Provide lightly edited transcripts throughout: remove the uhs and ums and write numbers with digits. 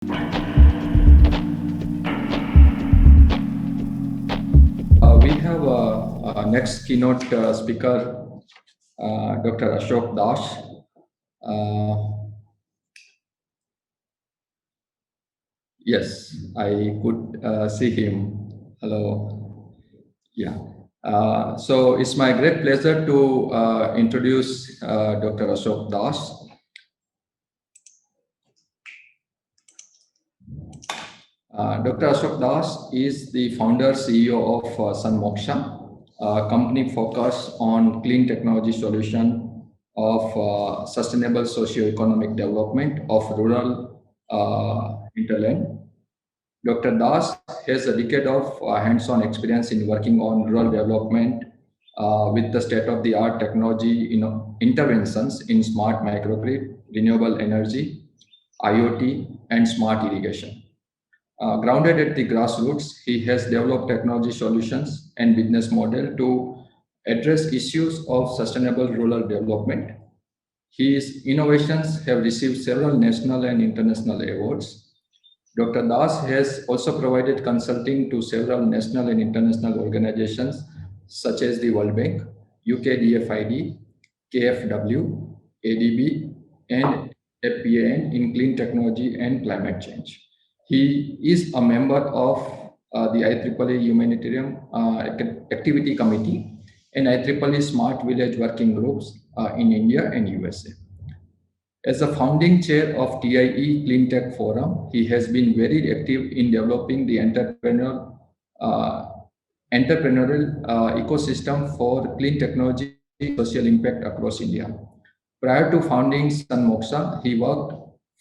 We have next keynote speaker, Dr. Ashok Das. Uh, yes, I could see him. Hello. Yeah. So it's my great pleasure to introduce Dr. Ashok Das. Dr. Ashok Das is the founder CEO of SunMoksha, a company focused on clean technology solution of sustainable socio-economic development of rural hinterland. Dr. Das has a decade of hands-on experience in working on rural development with the state-of-the-art technology interventions in smart microgrid, renewable energy, IoT, and smart irrigation. Grounded at the grassroots, he has developed technology solutions and business model to address issues of sustainable rural development. His innovations have received several national and international awards. Dr. Das has also provided consulting to several national and international organizations such as the World Bank, UKDFID, KFW, ADB, and FPAN in clean technology and climate change. He is a member of the IEEE Humanitarian Activity Committee and IEEE Smart Village Working Groups in India and USA. As a founding chair of TIE Clean Tech Forum, he has been very active in developing the uh, entrepreneurial ecosystem for clean technology social impact across India. Prior to founding SunMoksha, he worked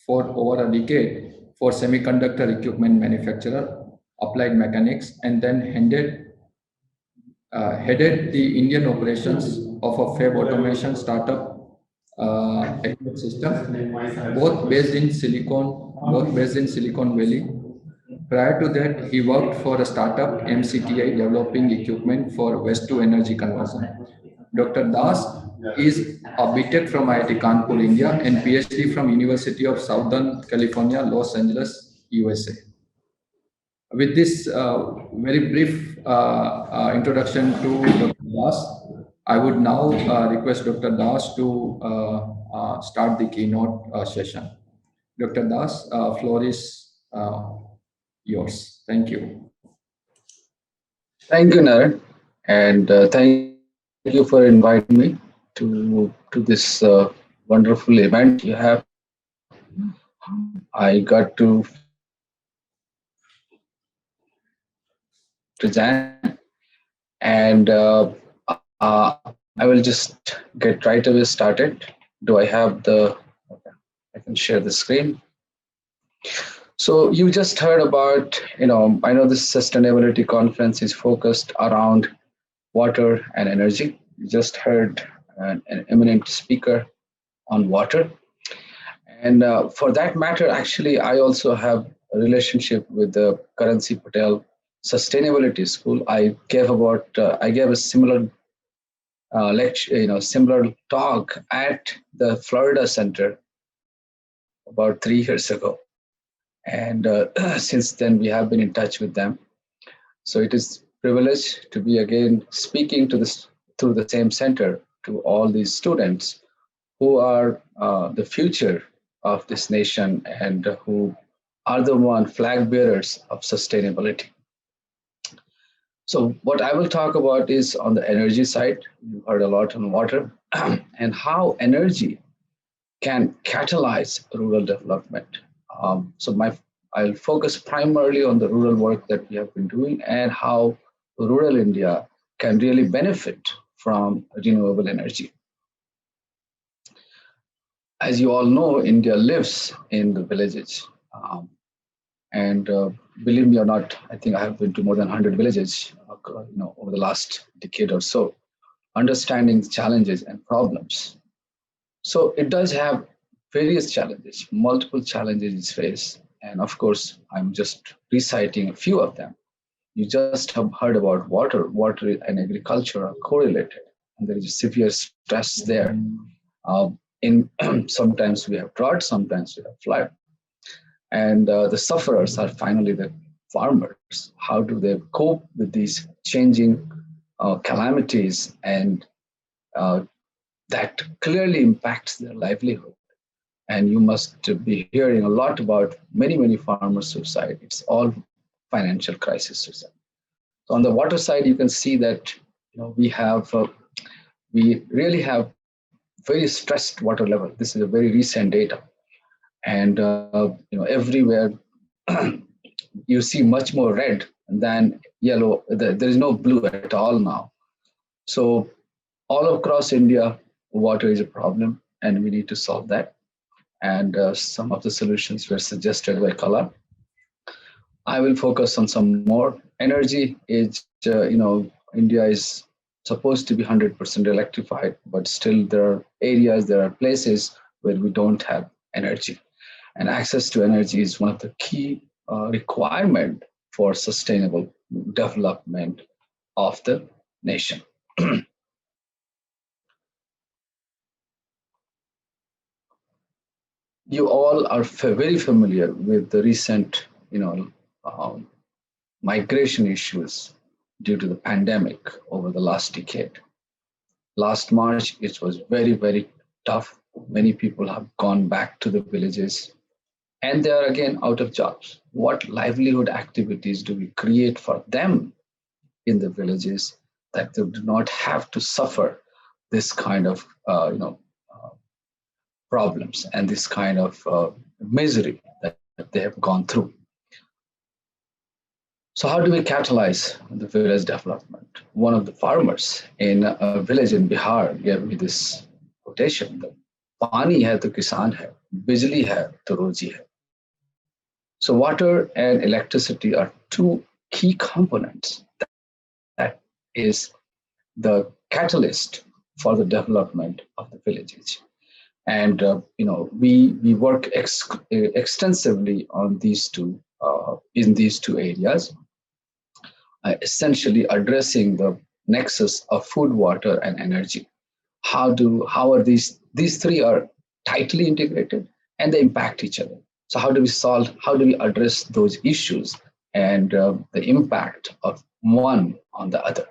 for over a decade for semiconductor equipment manufacturer Applied Mechanics and then headed the Indian operations of a fab automation startup AQUAnet system, both based in Silicon Valley. Prior to that, he worked for a startup MCTI developing equipment for waste to energy conversion. Dr. Das is a BTech from IIT Kanpur, India, and PhD from University of Southern California, Los Angeles, USA. With this very brief introduction to Dr. Das, I would now request Dr. Das to start the keynote session. Dr. Das, floor is yours. Thank you. Thank you, Naren, and thank you for inviting me to this wonderful event you have. I got to present, and I will just get right away started. Do I have the? Okay, I can share the screen. So you just heard about, I know this sustainability conference is focused around water and energy. You just heard an eminent speaker on water. And for that matter, actually, I also have a relationship with the Currency Patel Sustainability School. I gave a similar lecture, similar talk at the Florida Center about 3 years ago. And since then, we have been in touch with them. So it is privilege to be again speaking to this through the same center to all these students who are the future of this nation and who are the one flag bearers of sustainability. So what I will talk about is on the energy side. You heard a lot on water and how energy can catalyze rural development. I'll focus primarily on the rural work that we have been doing and how rural India can really benefit from renewable energy. As you all know, India lives in the villages. Believe me or not, I think I have been to more than 100 villages over the last decade or so, understanding challenges and problems. So it does have various challenges, multiple challenges it faces. And of course, I'm just reciting a few of them. You just have heard about water. Water and agriculture are correlated, and there is severe stress there. Sometimes we have drought, sometimes we have flood. And the sufferers are finally the farmers. How do they cope with these changing calamities, and that clearly impacts their livelihood? And you must be hearing a lot about many farmers suicide. It's all financial crisis suicide. So on the water side, you can see that we really have very stressed water level. This is a very recent data, and everywhere you see much more red than yellow. There is no blue at all now. So all across India, water is a problem, and we need to solve that. And some of the solutions were suggested by Kala. I will focus on some more. Energy is, India is supposed to be 100% electrified, but still there are areas, there are places where we don't have energy. And access to energy is one of the key requirement for sustainable development of the nation. You all are very familiar with the recent, um, migration issues due to the pandemic over the last decade. Last March, it was very tough. Many people have gone back to the villages, and they are again out of jobs. What livelihood activities do we create for them in the villages that they do not have to suffer this kind of problems and this kind of misery that they have gone through? So how do we catalyze the village development? One of the farmers in a village in Bihar gave me this quotation: "Pani hai to kisan hai, bijli hai to roji hai." So water and electricity are two key components that is the catalyst for the development of the villages. And we work extensively on these two in these two areas, essentially addressing the nexus of food, water, and energy. How are these three are tightly integrated, and they impact each other. So how do we address those issues and the impact of one on the other?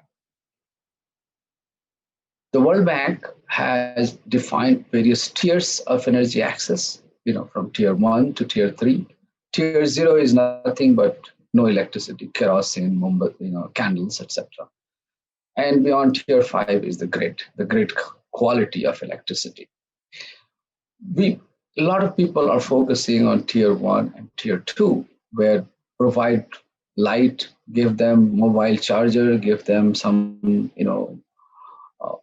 The World Bank has defined various tiers of energy access, from tier 1 to tier 3. Tier 0 is nothing but no electricity, kerosene, candles, etc. And beyond tier 5 is the great quality of electricity. A lot of people are focusing on tier 1 and tier 2, where provide light, give them mobile charger, give them some, uh,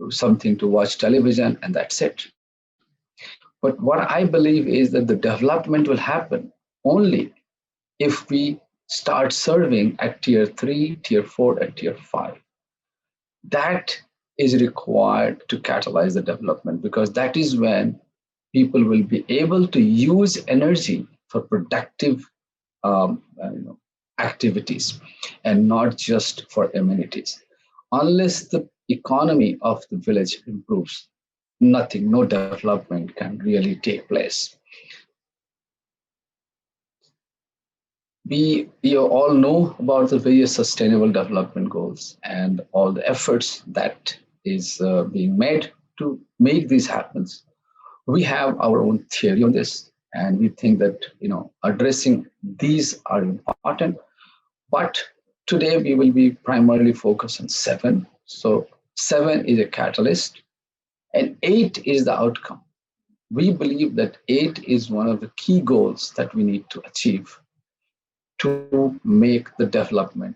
something to watch television, and that's it. But what I believe is that the development will happen only if we start serving at tier 3, tier 4, and tier 5. That is required to catalyze the development, because that is when people will be able to use energy for productive um, uh, you know, activities and not just for amenities. Unless the economy of the village improves, no development can really take place. You all know about the various sustainable development goals and all the efforts that is being made to make these happen. We have our own theory on this, and we think that addressing these are important. But today we will be primarily focused on 7. So 7 is a catalyst, and 8 is the outcome. We believe that 8 is one of the key goals that we need to achieve to make the development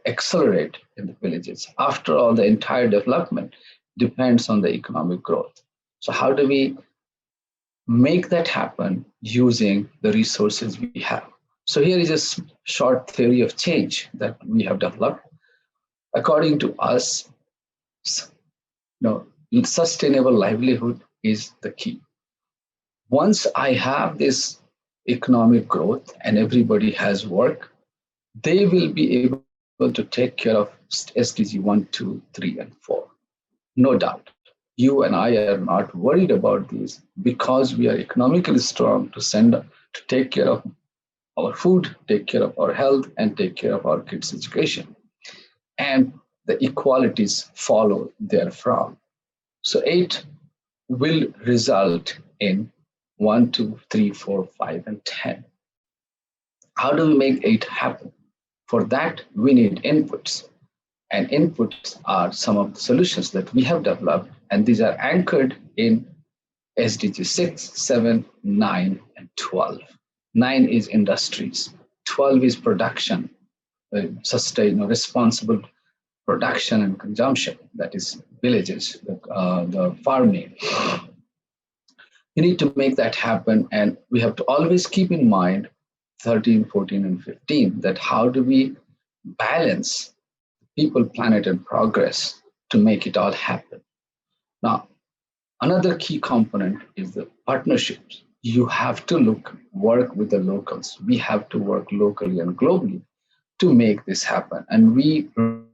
accelerate in the villages. After all, the entire development depends on the economic growth. So how do we make that happen using the resources we have? So here is a short theory of change that we have developed. According to us, sustainable livelihood is the key. Once I have this economic growth and everybody has work, they will be able to take care of SDG 1, 2, 3, and 4. No doubt. You and I are not worried about these because we are economically strong to take care of our food, take care of our health, and take care of our kids' education. And the equalities follow therefrom. So 8 will result in 1, 2, 3, 4, 5, and 10. How do we make 8 happen? For that, we need inputs. And inputs are some of the solutions that we have developed, and these are anchored in SDG 6, 7, 9, and 12. 9 is industries, 12 is production, responsible production and consumption, that is villages, the farming. We need to make that happen, and we have to always keep in mind 13, 14, and 15, that how do we balance people, planet, and progress to make it all happen. Now, another key component is the partnerships. You have to work with the locals. We have to work locally and globally to make this happen. And we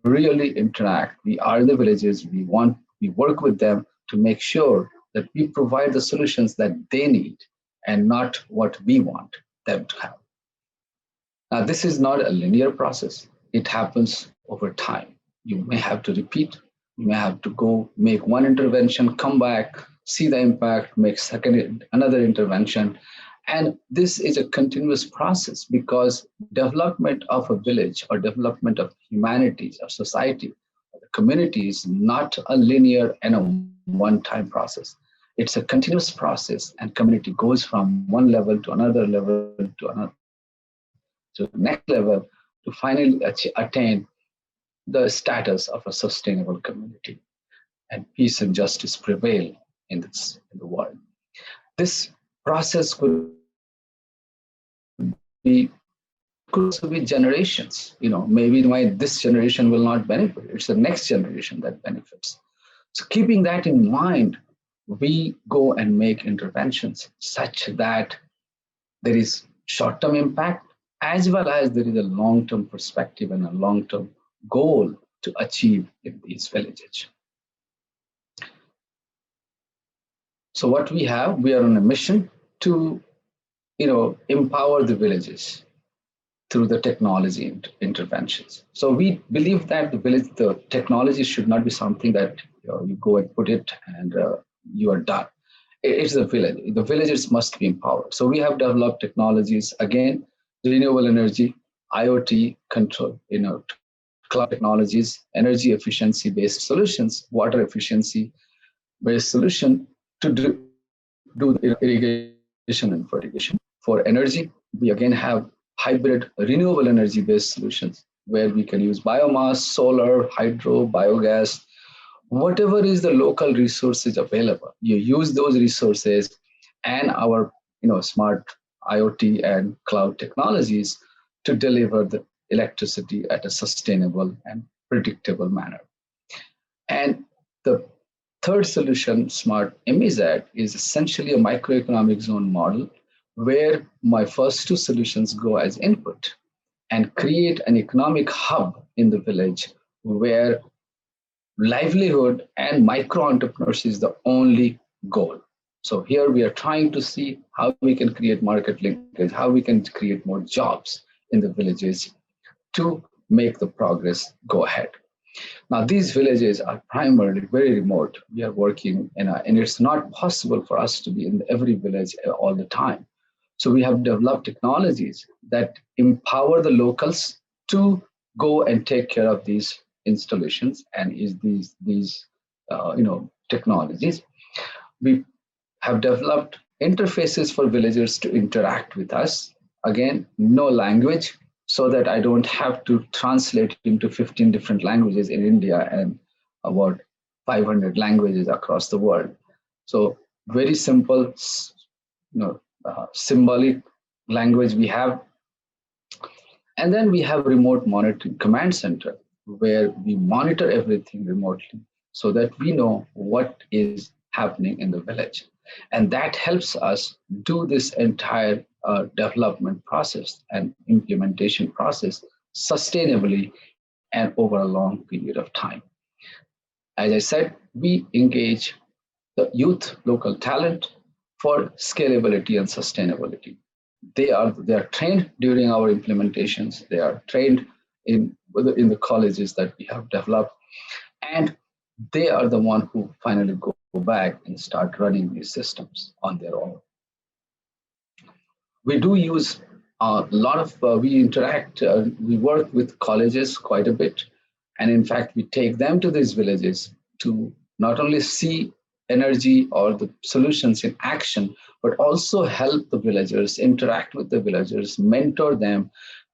really interact. We are in the villages. We work with them to make sure that we provide the solutions that they need and not what we want them to have. Now, this is not a linear process. It happens over time. You may have to repeat. You may have to go make one intervention, come back, see the impact, make another intervention. And this is a continuous process because development of a village or development of humanities or society or the community is not a linear and a one-time process. It's a continuous process, and community goes from one level to another level to another to the next level to finally attain the status of a sustainable community, and peace and justice prevail in the world. This process could also be generations. Maybe this generation will not benefit. It's the next generation that benefits. So keeping that in mind, we go and make interventions such that there is short-term impact as well as there is a long-term perspective and a long-term goal to achieve in these villages. So what we are on a mission to, empower the villages through the technology interventions. So we believe that the technology should not be something that you go and put it and you are done. It's the village. The villagers must be empowered. So we have developed technologies, again, renewable energy, IoT control, cloud technologies, energy efficiency based solutions, water efficiency based solution to do the irrigation and fertigation. For energy, we again have hybrid renewable energy based solutions where we can use biomass, solar, hydro, biogas, whatever is the local resources available. You use those resources and our smart IoT and cloud technologies to deliver the electricity at a sustainable and predictable manner. And the third solution, Smart MEZ, is essentially a microeconomic zone model where my first two solutions go as input and create an economic hub in the village where livelihood and micro entrepreneurs is the only goal. So here we are trying to see how we can create market linkage, how we can create more jobs in the villages to make the progress go ahead. Now, these villages are primarily very remote. We are working and it's not possible for us to be in every village all the time. So we have developed technologies that empower the locals to go and take care of these installations and these technologies. We have developed interfaces for villagers to interact with us. Again, no language, so that I don't have to translate into 15 different languages in India and about 500 languages across the world. So very simple, symbolic language we have. And then we have remote monitoring command center where we monitor everything remotely so that we know what is happening in the village. And that helps us do this entire development process and implementation process sustainably and over a long period of time. As I said, we engage the youth, local talent for scalability and sustainability. They are trained during our implementations. They are trained in the colleges that we have developed, and they are the one who finally go back and start running these systems on their own. We do use a lot of we interact, we work with colleges quite a bit, and in fact we take them to these villages to not only see energy or the solutions in action, but also help the villagers, interact with the villagers, mentor them,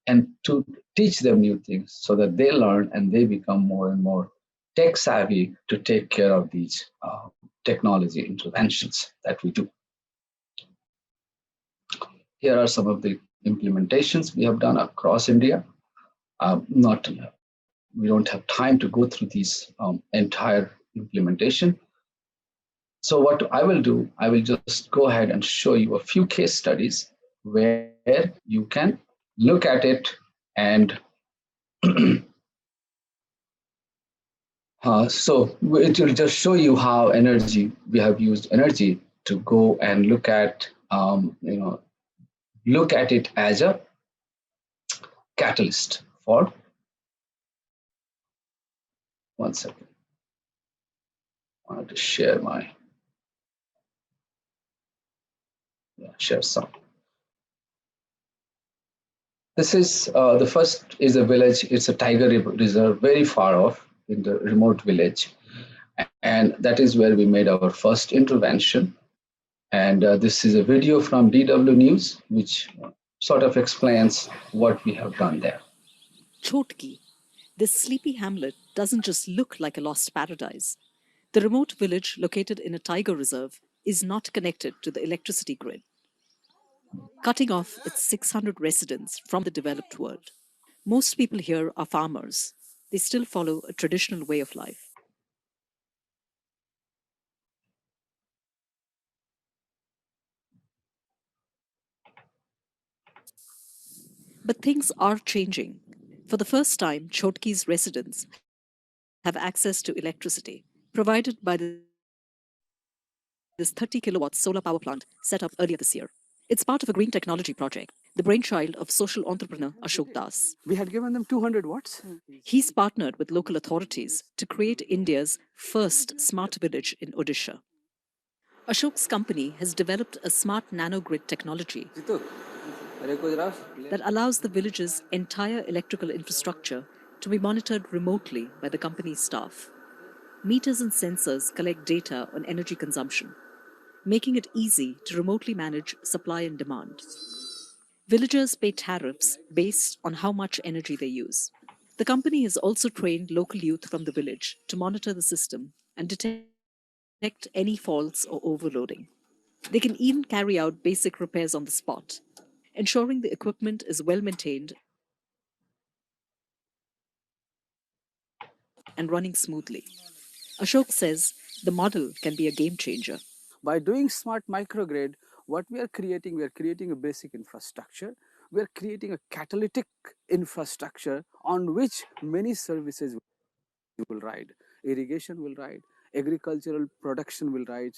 and to teach them new things so that they learn and they become more and more tech savvy to take care of these technology interventions that we do. Here are some of the implementations we have done across India. We don't have time to go through these entire implementation. So what I will do, I will just go ahead and show you a few case studies where you can look at it and so it will just show you how we have used energy to go and look at it as a catalyst for, one second. I wanted to share share some. This is the first is a village. It's a tiger reserve very far off in the remote village. And that is where we made our first intervention. And this is a video from DW News, which sort of explains what we have done there. Chhotkei, this sleepy hamlet doesn't just look like a lost paradise. The remote village located in a tiger reserve is not connected to the electricity grid, cutting off its 600 residents from the developed world. Most people here are farmers. They still follow a traditional way of life. But things are changing. For the first time, Chhotkei's residents have access to electricity provided by this 30 kilowatt solar power plant set up earlier this year. It's part of a green technology project, the brainchild of social entrepreneur Ashok Das. We had given them 200 watts. He's partnered with local authorities to create India's first smart village in Odisha. Ashok's company has developed a smart nanogrid technology that allows the village's entire electrical infrastructure to be monitored remotely by the company's staff. Meters and sensors collect data on energy consumption, making it easy to remotely manage supply and demand. Villagers pay tariffs based on how much energy they use. The company has also trained local youth from the village to monitor the system and detect any faults or overloading. They can even carry out basic repairs on the spot, ensuring the equipment is well maintained and running smoothly. Ashok says the model can be a game changer. By doing smart microgrid, what we are creating a basic infrastructure. We are creating a catalytic infrastructure on which many services will ride. Irrigation will ride, agricultural production will ride,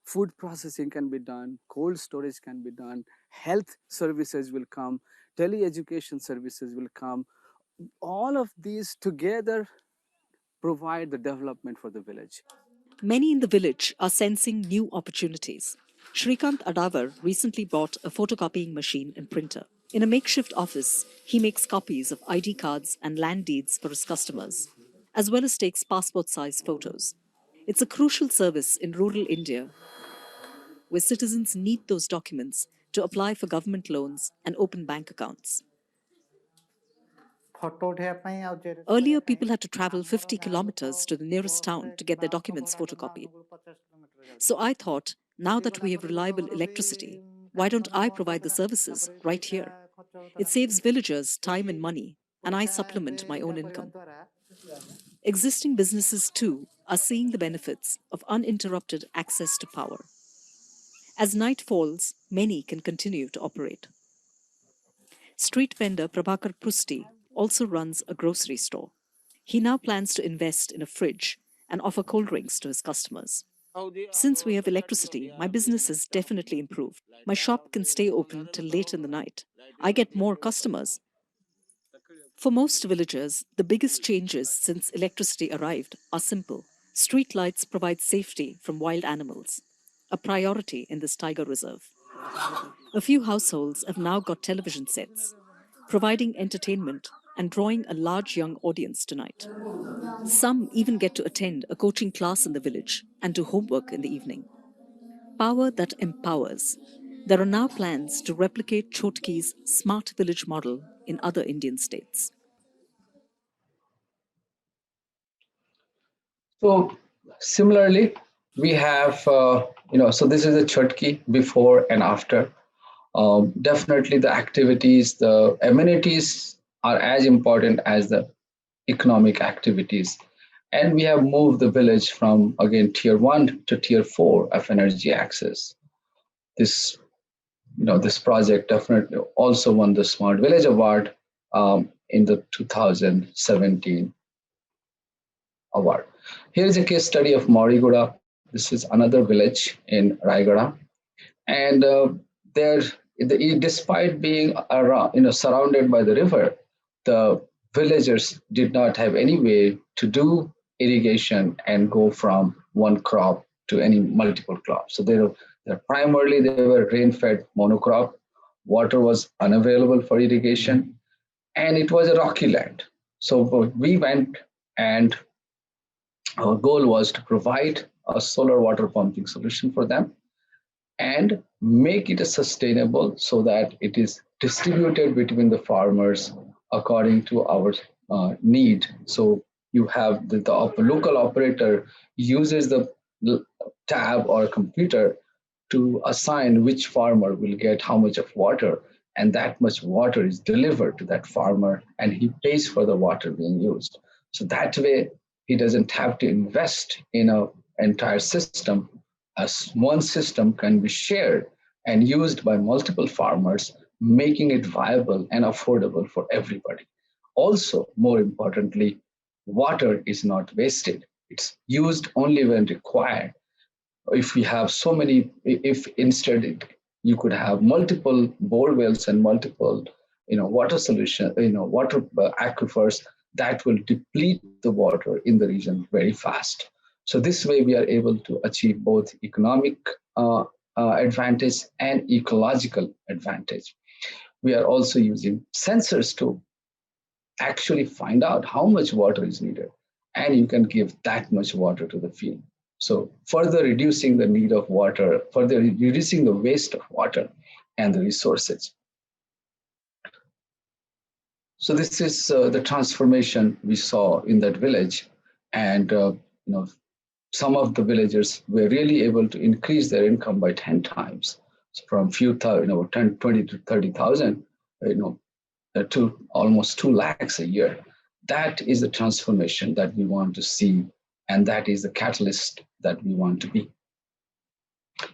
food processing can be done, cold storage can be done, health services will come, tele-education services will come. All of these together provide the development for the village. Many in the village are sensing new opportunities. Shrikant Adavar recently bought a photocopying machine and printer. In a makeshift office, he makes copies of ID cards and land deeds for his customers, as well as takes passport-size photos. It's a crucial service in rural India, where citizens need those documents to apply for government loans and open bank accounts. Earlier, people had to travel 50 kilometers to the nearest town to get their documents photocopied. So I thought, now that we have reliable electricity, why don't I provide the services right here? It saves villagers time and money, and I supplement my own income. Existing businesses, too, are seeing the benefits of uninterrupted access to power. As night falls, many can continue to operate. Street vendor Prabhakar Prusti also runs a grocery store. He now plans to invest in a fridge and offer cold drinks to his customers. Since we have electricity, my business has definitely improved. My shop can stay open till late in the night. I get more customers. For most villagers, the biggest changes since electricity arrived are simple. Street lights provide safety from wild animals, a priority in this tiger reserve. A few households have now got television sets, providing entertainment and drawing a large young audience tonight. Some even get to attend a coaching class in the village and do homework in the evening. Power that empowers. There are now plans to replicate Chhotkei's smart village model in other Indian states. So similarly, we have, so this is a Chhotkei before and after. Definitely the activities, the amenities are as important as the economic activities. And we have moved the village from, again, tier 1 to tier 4 of energy access. This, this project definitely also won the Smart Village Award in the 2017 award. Here is a case study of Maudiguda. This is another village in Rayagada. And there, despite being around, surrounded by the river, the villagers did not have any way to do irrigation and go from one crop to any multiple crops. So primarily they were rain-fed monocrop. Water was unavailable for irrigation, and it was a rocky land. So we went, and our goal was to provide a solar water pumping solution for them and make it sustainable so that it is distributed between the farmers according to our need. So you have the local operator uses the tab or computer to assign which farmer will get how much of water, and that much water is delivered to that farmer, and he pays for the water being used. So that way, he doesn't have to invest in an entire system. As one system can be shared and used by multiple farmers, making it viable and affordable for everybody. Also, more importantly, water is not wasted. It's used only when required. If we have so many, if instead you could have multiple bore wells and multiple, water solution, water aquifers, that will deplete the water in the region very fast. So this way we are able to achieve both economic advantage and ecological advantage. We are also using sensors to actually find out how much water is needed, and you can give that much water to the field. So further reducing the need of water, further reducing the waste of water and the resources. So this is the transformation we saw in that village, and some of the villagers were really able to increase their income by 10 times, so from 10, 20 to 30,000, to almost 2 lakhs a year. That is the transformation that we want to see, and that is the catalyst that we want to be.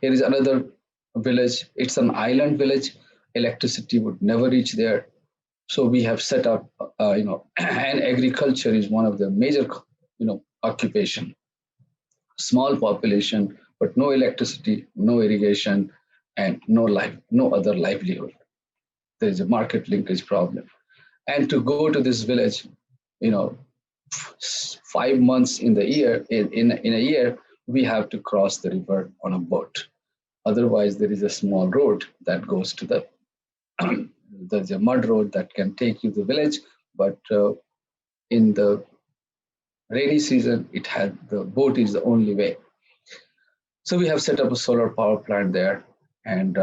Here is another village. It's an island village. Electricity would never reach there. So we have set up, and agriculture is one of the major, occupation. Small population, but no electricity, no irrigation, and no other livelihood. There is a market linkage problem. And to go to this village, 5 months in the year, in a year, we have to cross the river on a boat. Otherwise, there is a small road that goes to the, there's a mud road that can take you to the village, but in the rainy season, the boat is the only way. So we have set up a solar power plant there, and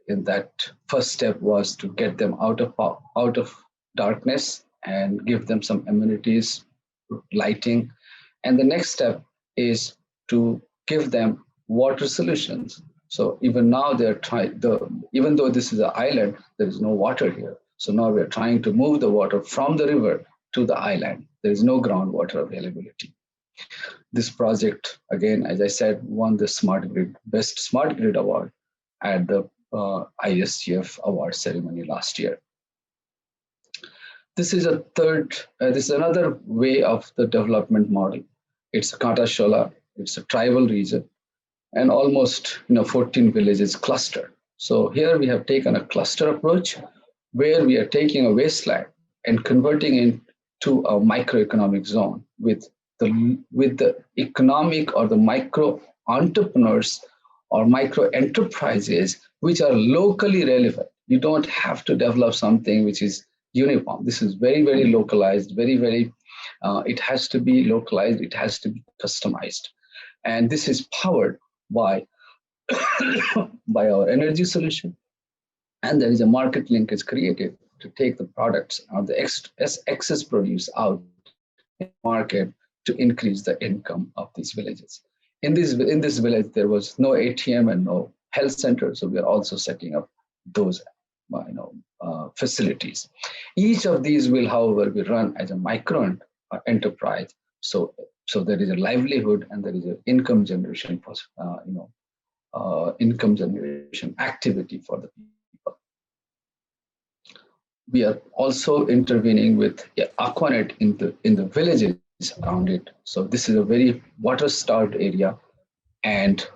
in that first step was to get them out of darkness and give them some amenities, lighting, and the next step is to give them water solutions. So even now they're trying, even though this is an island, there is no water here. So now we're trying to move the water from the river to the island. There is no groundwater availability. This project, again, as I said, won the Best Smart Grid Award at the ISGF award ceremony last year. This is another way of the development model. It's Kata Shola. It's a tribal region. and almost 14 villages clustered. So here we have taken a cluster approach where we are taking a wasteland and converting it to a microeconomic zone with the economic or the micro entrepreneurs or micro enterprises which are locally relevant. You don't have to develop something which is uniform. This is very, very localized, very, very, it has to be localized, it has to be customized. And this is powered by, by our energy solution. And there is a market linkage created to take the products or the excess produce out in the market to increase the income of these villages. In this village, there was no ATM and no health center, so we are also setting up those facilities. Each of these will, however, be run as a micro enterprise. So there is a livelihood and there is an income generation for income generation activity for the people. We are also intervening with AQUANet in the villages around it. So this is a very water-starved area, and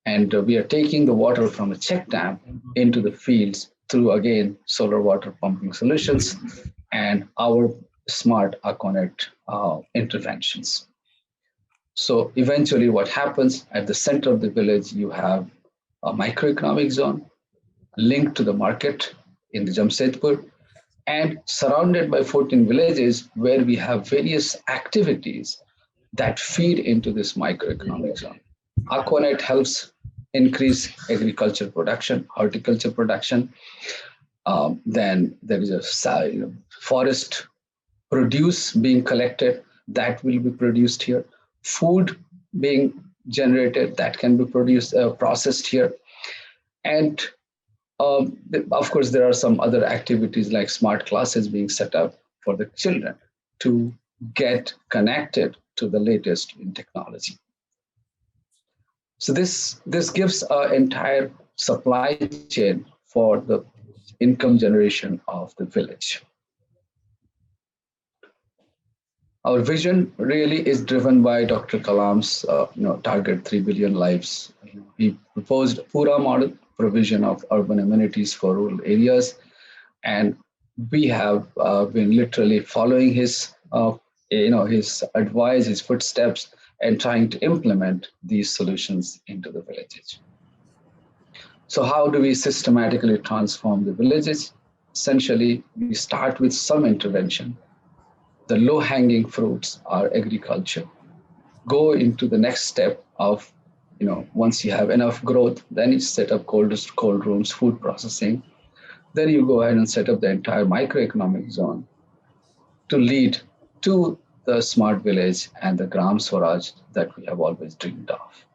and we are taking the water from a check dam into the fields through, again, solar water pumping solutions and our smart AQUANet interventions. So eventually what happens at the center of the village, you have a microeconomic zone linked to the market in the Jamshedpur and surrounded by 14 villages where we have various activities that feed into this microeconomic zone. AQUANet helps increase agriculture production, horticulture production. Then there is a forest produce being collected that will be produced here. Food being generated that can be produced, processed here. And of course, there are some other activities like smart classes being set up for the children to get connected to the latest in technology. So this gives an entire supply chain for the income generation of the village. Our vision really is driven by Dr. Kalam's target 3 billion lives. He proposed a Pura model, provision of urban amenities for rural areas, and we have been literally following his his advice, his footsteps, and trying to implement these solutions into the villages. So how do we systematically transform the villages? Essentially, we start with some intervention. The low-hanging fruits are agriculture. Go into the next step of, once you have enough growth, then you set up cold rooms, food processing. Then you go ahead and set up the entire microeconomic zone to lead to the smart village and the Gram Swaraj that we have always dreamed of.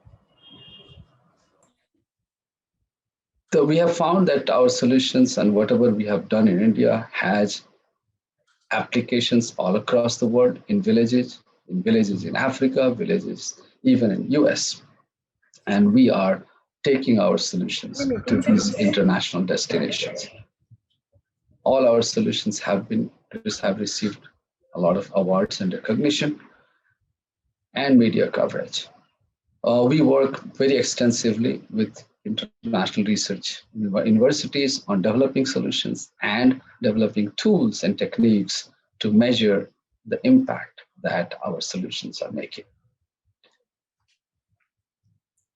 So we have found that our solutions and whatever we have done in India has applications all across the world, in villages in Africa, villages even in US. And we are taking our solutions to these international destinations. All our solutions have received a lot of awards and recognition and media coverage. We work very extensively with international research universities on developing solutions and developing tools and techniques to measure the impact that our solutions are making.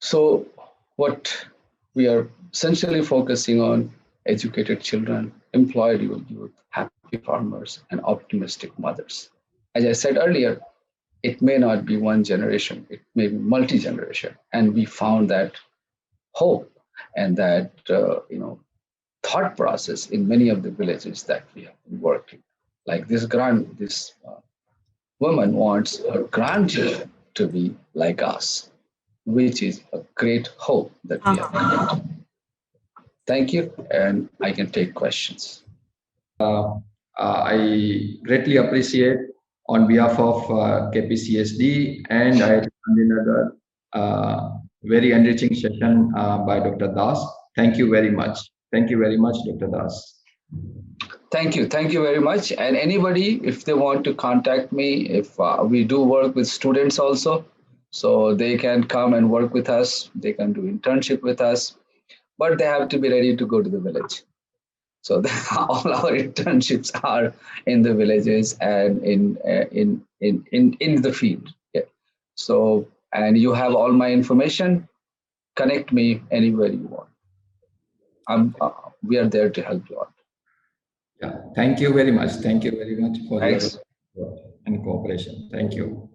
So what we are essentially focusing on: educated children, employed youth, happy farmers, and optimistic mothers. As I said earlier, it may not be one generation, it may be multi-generation. And we found that hope and that thought process in many of the villages that we have been working. Like this woman wants her grandchildren to be like us, which is a great hope that we have created. Thank you, and I can take questions. I greatly appreciate on behalf of KPCSD and IIT Gandhinagar, very enriching session by Dr. Das. Thank you very much. Thank you very much, Dr. Das. Thank you very much. And anybody, if they want to contact me, if we do work with students also, So they can come and work with us. They can do internship with us, but they have to be ready to go to the village. So all our internships are in the villages and in the field. Yeah. So, and you have all my information. Connect me anywhere you want. We are there to help you out. Yeah, thank you very much. Thank you very much for your Thanks. support and cooperation. Thank you.